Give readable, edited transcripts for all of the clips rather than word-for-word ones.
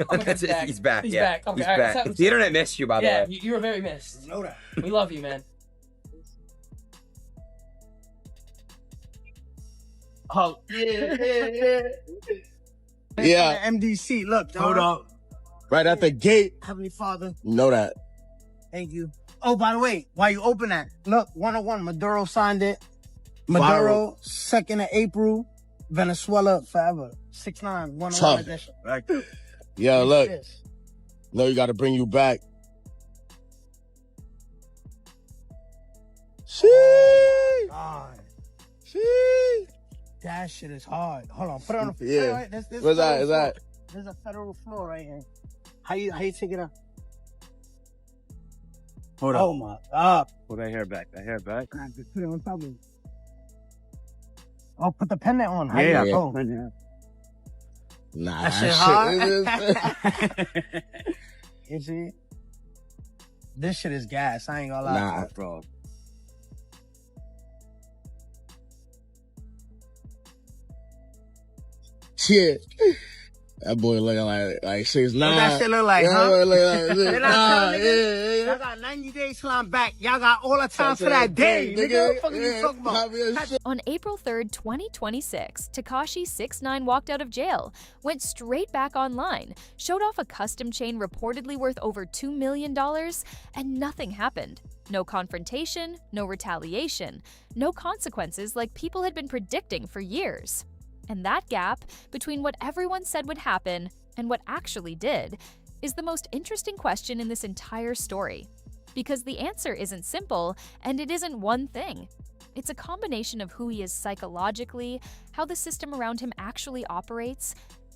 Oh, that's it. He's back. He's yeah. back. Okay, He's all right, back. The internet missed you, by the way. Yeah, you were very missed. Know that. We love you, man. Oh, yeah. MDC, look, dog. Hold up. Right at the gate. Heavenly Father, You know that. thank you. Oh, by the way, while you open that, look, 101, Maduro signed it. Maduro, 2nd of April, Venezuela forever. 6ix9ine, 101 Tough. edition. Right. Yeah, look. Yes. No, you got to bring you back. Sheesh. God, Sheesh. that shit is hard. Hold on, put it on the Yeah. floor. Right? This What's that? federal Is that? floor. There's a federal floor right here. How you take it up? Hold Oh my God. Pull that hair back. That hair back. God, just put it on top of it. Oh, put the pendant on. How Yeah, you, yeah. oh. Nah, That shit hard. You see? This shit is gas. I ain't gonna lie. Nah, bro. Shit. That boy looking like 6ix9ine. What that shit look like, Yeah, huh? that boy look like Then I tell niggas, yeah. y'all got 90 days till I'm back. Y'all got all the time for that day, nigga. What the fuck are you talking about? On April 3rd, 2026, Tekashi 6ix9ine walked out of jail, went straight back online, showed off a custom chain reportedly worth over $2 million, and nothing happened. No confrontation, no retaliation, no consequences like people had been predicting for years. And that gap between what everyone said would happen and what actually did is the most interesting question in this entire story. Because the answer isn't simple, and it isn't one thing. It's a combination of who he is psychologically, how the system around him actually operates,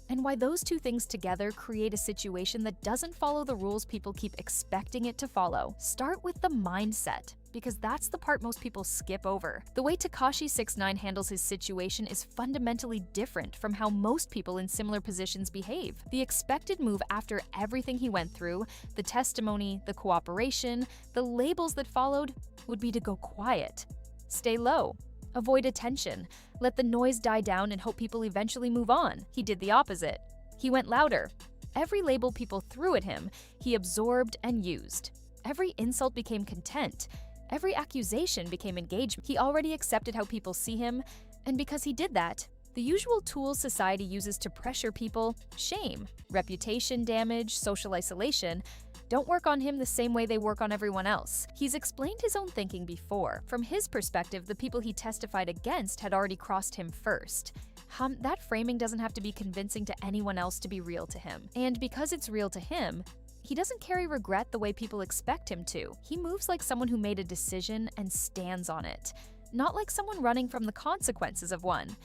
and why those two things together create a situation that doesn't follow the rules people keep expecting it to follow. Start with the mindset, because that's the part most people skip over. The way Tekashi 6ix9ine handles his situation is fundamentally different from how most people in similar positions behave. The expected move after everything he went through, the testimony, the cooperation, the labels that followed, would be to go quiet, stay low, avoid attention, let the noise die down and hope people eventually move on. He did the opposite. He went louder. Every label people threw at him, he absorbed and used. Every insult became content. Every accusation became engagement. He already accepted how people see him, and because he did that, the usual tools society uses to pressure people, shame, reputation damage, social isolation, don't work on him the same way they work on everyone else. He's explained his own thinking before. From his perspective, the people he testified against had already crossed him first. That framing doesn't have to be convincing to anyone else to be real to him. And because it's real to him, he doesn't carry regret the way people expect him to. He moves like someone who made a decision and stands on it, not like someone running from the consequences of one.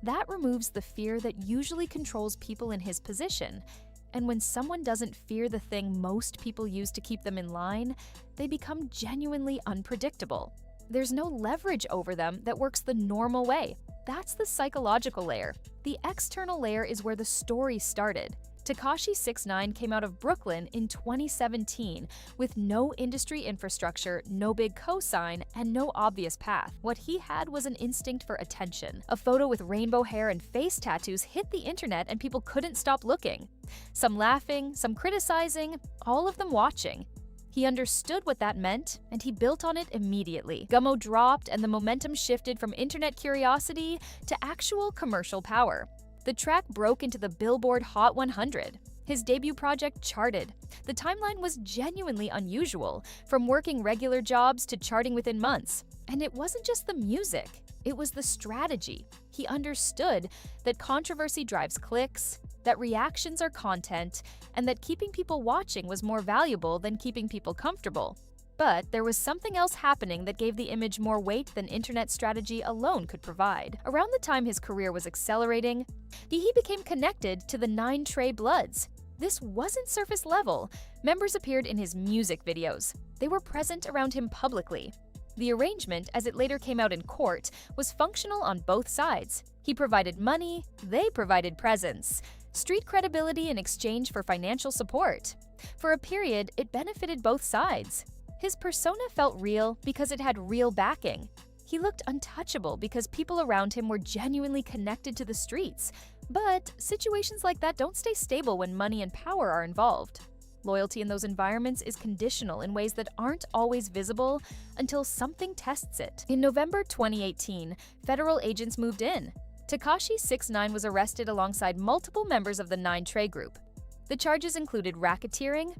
That removes the fear that usually controls people in his position. And when someone doesn't fear the thing most people use to keep them in line, they become genuinely unpredictable. There's no leverage over them that works the normal way. That's the psychological layer. The external layer is where the story started. Tekashi 6ix9ine came out of Brooklyn in 2017 with no industry infrastructure, no big cosign, and no obvious path. What he had was an instinct for attention. A photo with rainbow hair and face tattoos hit the internet and people couldn't stop looking. Some laughing, some criticizing, all of them watching. He understood what that meant, and he built on it immediately. Gummo dropped, and the momentum shifted from internet curiosity to actual commercial power. The track broke into the Billboard Hot 100. His debut project charted. The timeline was genuinely unusual, from working regular jobs to charting within months. And it wasn't just the music, it was the strategy. He understood that controversy drives clicks, that reactions are content, and that keeping people watching was more valuable than keeping people comfortable. But there was something else happening that gave the image more weight than internet strategy alone could provide. Around the time his career was accelerating, he became connected to the 9 Trey Bloods. This wasn't surface level. Members appeared in his music videos. They were present around him publicly. The arrangement, as it later came out in court, was functional on both sides. He provided money, they provided presence. Street credibility in exchange for financial support. For a period, it benefited both sides. His persona felt real because it had real backing. He looked untouchable because people around him were genuinely connected to the streets. But situations like that don't stay stable when money and power are involved. Loyalty in those environments is conditional in ways that aren't always visible until something tests it. In November 2018, federal agents moved in. Tekashi 6ix9ine was arrested alongside multiple members of the 9 Trey group. The charges included racketeering,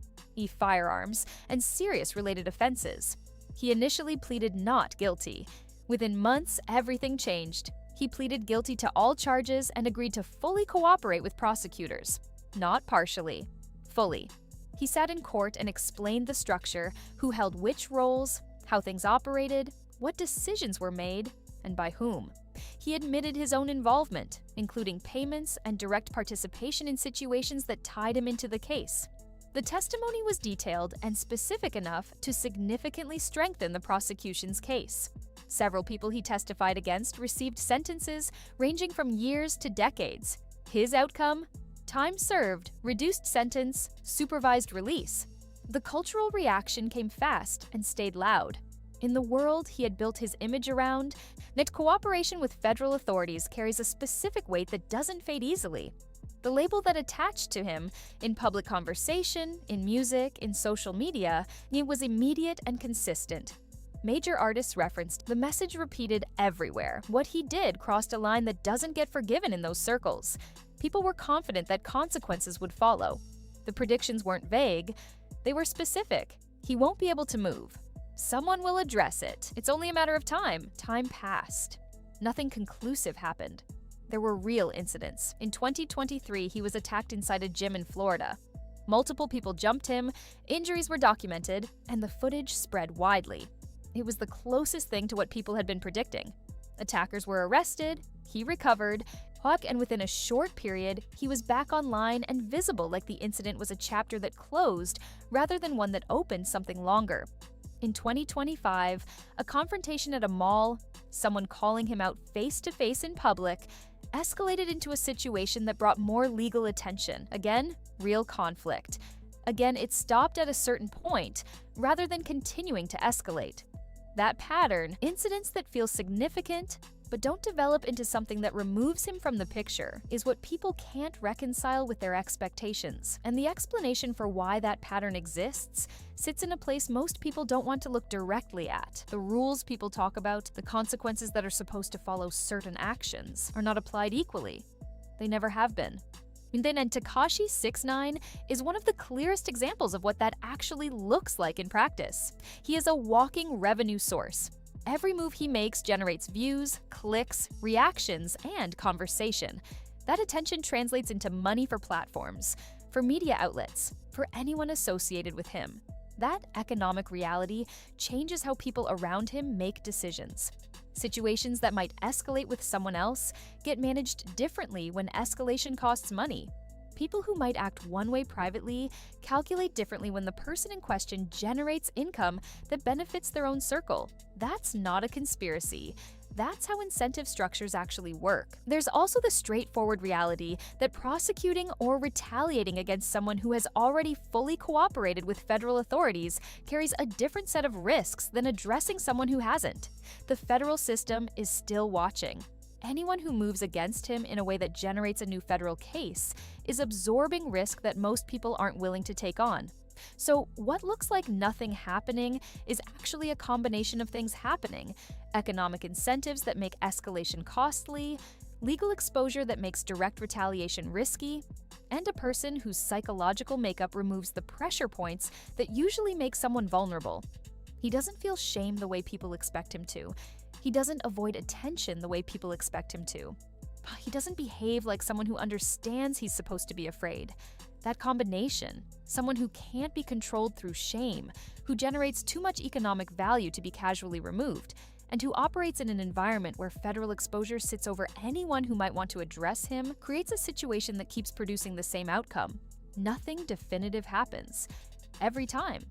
firearms, and serious related offenses. He initially pleaded not guilty. Within months, everything changed. He pleaded guilty to all charges and agreed to fully cooperate with prosecutors. Not partially, fully. He sat in court and explained the structure, who held which roles, how things operated, what decisions were made, and by whom. He admitted his own involvement, including payments and direct participation in situations that tied him into the case. The testimony was detailed and specific enough to significantly strengthen the prosecution's case. Several people he testified against received sentences ranging from years to decades. His outcome? Time served, reduced sentence, supervised release. The cultural reaction came fast and stayed loud. In the world he had built his image around, net cooperation with federal authorities carries a specific weight that doesn't fade easily. The label that attached to him, in public conversation, in music, in social media, it was immediate and consistent. Major artists referenced the message repeated everywhere. What he did crossed a line that doesn't get forgiven in those circles. People were confident that consequences would follow. The predictions weren't vague, they were specific. He won't be able to move. Someone will address it. It's only a matter of time. Time passed. Nothing conclusive happened. There were real incidents. In 2023, he was attacked inside a gym in Florida. Multiple people jumped him, injuries were documented, and the footage spread widely. It was the closest thing to what people had been predicting. Attackers were arrested, he recovered, and within a short period, he was back online and visible, like the incident was a chapter that closed rather than one that opened something longer. In 2025, a confrontation at a mall, someone calling him out face-to-face in public, escalated into a situation that brought more legal attention. Again, real conflict. Again, it stopped at a certain point rather than continuing to escalate. That pattern, incidents that feel significant but don't develop into something that removes him from the picture, is what people can't reconcile with their expectations. And the explanation for why that pattern exists sits in a place most people don't want to look directly at. The rules people talk about, the consequences that are supposed to follow certain actions, are not applied equally. They never have been. And Tekashi 6ix9ine is one of the clearest examples of what that actually looks like in practice. He is a walking revenue source. Every move he makes generates views, clicks, reactions, and conversation. That attention translates into money for platforms, for media outlets, for anyone associated with him. That economic reality changes how people around him make decisions. Situations that might escalate with someone else get managed differently when escalation costs money. People who might act one way privately calculate differently when the person in question generates income that benefits their own circle. That's not a conspiracy. That's how incentive structures actually work. There's also the straightforward reality that prosecuting or retaliating against someone who has already fully cooperated with federal authorities carries a different set of risks than addressing someone who hasn't. The federal system is still watching. Anyone who moves against him in a way that generates a new federal case is absorbing risk that most people aren't willing to take on. So what looks like nothing happening is actually a combination of things happening: economic incentives that make escalation costly, legal exposure that makes direct retaliation risky, and a person whose psychological makeup removes the pressure points that usually make someone vulnerable. He doesn't feel shame the way people expect him to. He doesn't avoid attention the way people expect him to. He doesn't behave like someone who understands he's supposed to be afraid. That combination, someone who can't be controlled through shame, who generates too much economic value to be casually removed, and who operates in an environment where federal exposure sits over anyone who might want to address him, creates a situation that keeps producing the same outcome. Nothing definitive happens. Every time.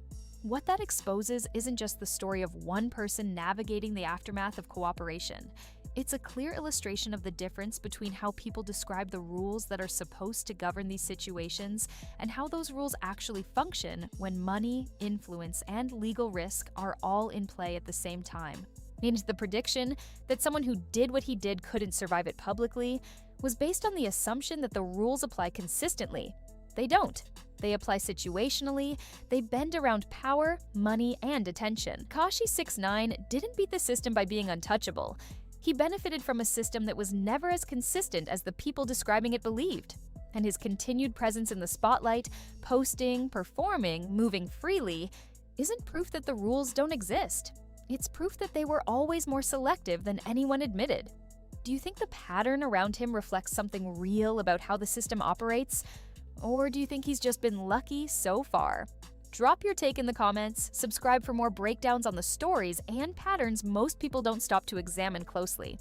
What that exposes isn't just the story of one person navigating the aftermath of cooperation. It's a clear illustration of the difference between how people describe the rules that are supposed to govern these situations and how those rules actually function when money, influence, and legal risk are all in play at the same time. And the prediction that someone who did what he did couldn't survive it publicly was based on the assumption that the rules apply consistently. They don't. They apply situationally, they bend around power, money, and attention. Tekashi 6ix9ine didn't beat the system by being untouchable. He benefited from a system that was never as consistent as the people describing it believed. And his continued presence in the spotlight, posting, performing, moving freely, isn't proof that the rules don't exist. It's proof that they were always more selective than anyone admitted. Do you think the pattern around him reflects something real about how the system operates? Or do you think he's just been lucky so far? Drop your take in the comments, subscribe for more breakdowns on the stories and patterns most people don't stop to examine closely.